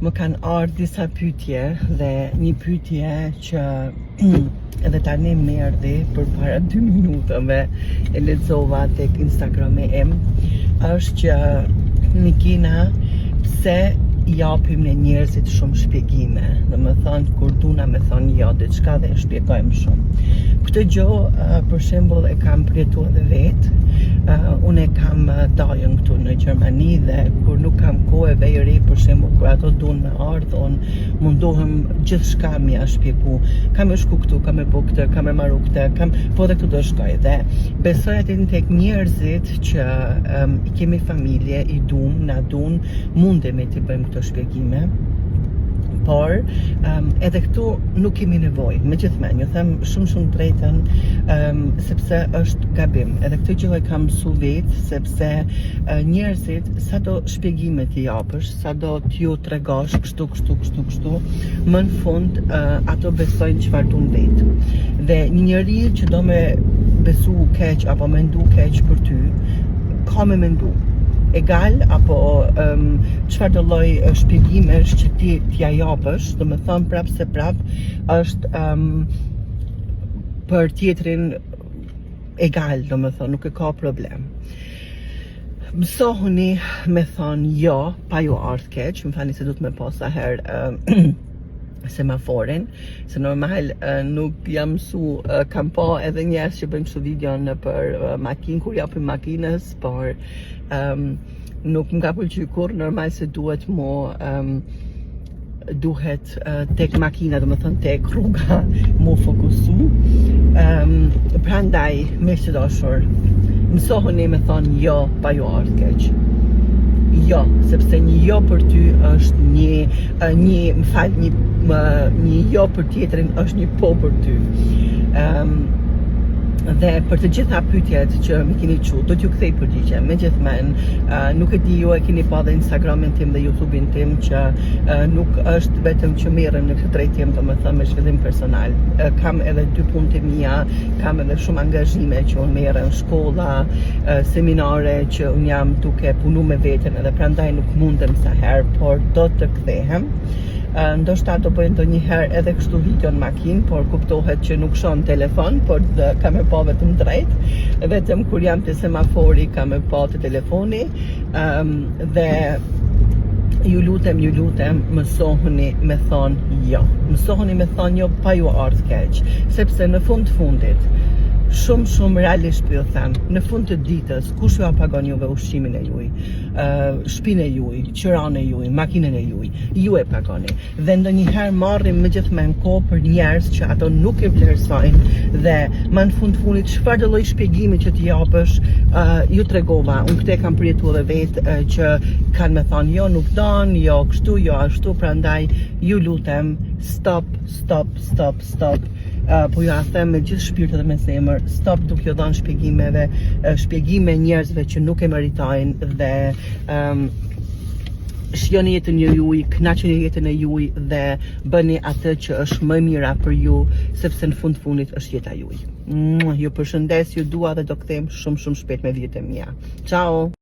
më kanë ardhur disa pyetje dhe një pyetje që edhe tani më erdhi përpara 2 minutave e lexova tek Instagrami im, është që Mikina, pse japim ne njerëzit shumë shpjegime, dhe më thonë kur duna me thonë jo diçka dhe e shpjegojmë shumë. Këtë gjë për shembull e kam përjetuar edhe vetë. Unë e kam dajën këtu në Gjermani dhe kur nuk kam kohë e vej re, për shembull kur ato duan me ardhë, unë mundohem gjithçka m'ia shpjegu. Kam e shku këtu, kam e bo këtë, kam e marru këtë, po dhe këtu do shkoj dhe besoj atë tek njerëzit që i kemi familje, i dum, na dun, mundemi të bëjmë këto shpjegime. Por edhe këtu nuk kemi nevojë, megjithëse ju them shumë drejtën, sepse është gabim. Edhe këtë gjë e kam mësuar vetë, sepse njerëzit sado shpjegime t'i japësh, sado t'ju tregosh kështu, më në fund ato besojnë çfarë duan vetë. Dhe një njeri që do me besu keq apo mendu keq për ty, ka me mendu egal apo çfarë do lloj shpjegimesh që ti t'ja japësh, do me thonë prap se prap është për tjetrin egal, do me thonë, nuk e ka problem. Mësohuni me thonë jo, pa ju ardhë keq, më fani se du të me posa herë semaforin, se normal nuk jam mësu, kam po edhe njerëz që bëjmë kështu video në për makinë, kur japim makinës, por nuk më ka pëlqyer kur, normal se duhet duhet tek makina, do me thënë tek rruga, mu fokusu. Prandaj, miq të dashur, mësohuni me thonë jo, pa ju ardhë keq. Jo, sepse një jo për ty është një jo për tjetrin është një po për ty. Dhe për të gjitha pyetjet që më keni qu, do t'ju kthej përgjigje. Megjithëse nuk e di, ju e keni pa dhe Instagramin tim dhe YouTube-in tim që nuk është vetëm që merrem në këtë drejtim, domethënë me zhvillim personal. Kam edhe 2 punë të mia, kam edhe shumë angazhime që unë merrem, shkolla, seminare që unë jam duke punu me veten, edhe prandaj nuk mundem sa herë, por do të kthehem. Ndoshta do bëj ndonjëherë edhe kështu video në makinë, por kuptohet që nuk shoh telefon, por kam e pa vetëm drejt, vetëm kur jam te semafori kam e pa te telefoni, dhe ju lutem, mësohuni me thonë jo. Mësohuni me thonë jo pa ju ardhë keq, sepse në fundit shumë realisht po ju them, në fund të ditës kush ju pagon juve ushqimin e juaj, shtëpinë e juaj, qiranë e juaj, makinën e juaj, ju e pagoni. Dhe ndonjëherë marrim megjithëse kohë për njerëz që ato nuk e vlerësojnë dhe më në fundit çfarë do lloj shpjegimi që t'i japësh, ju tregova, unë këtë kam përjetuar edhe vetë që kanë me thonë jo nuk don, jo kështu, jo ashtu, prandaj ju lutem stop. Po ju a them me gjithë shpirtin dhe me zemër, stop duke ju dhënë shpjegime njerëzve që nuk e meritojnë dhe shijoni jetën e juaj, kënaqeni jetën e juaj dhe bëni atë që është më mira për ju, sepse në fundit është jeta juaj. Ju përshëndes, ju dua dhe do kthehem shumë shpejt me videot e mia. Ciao.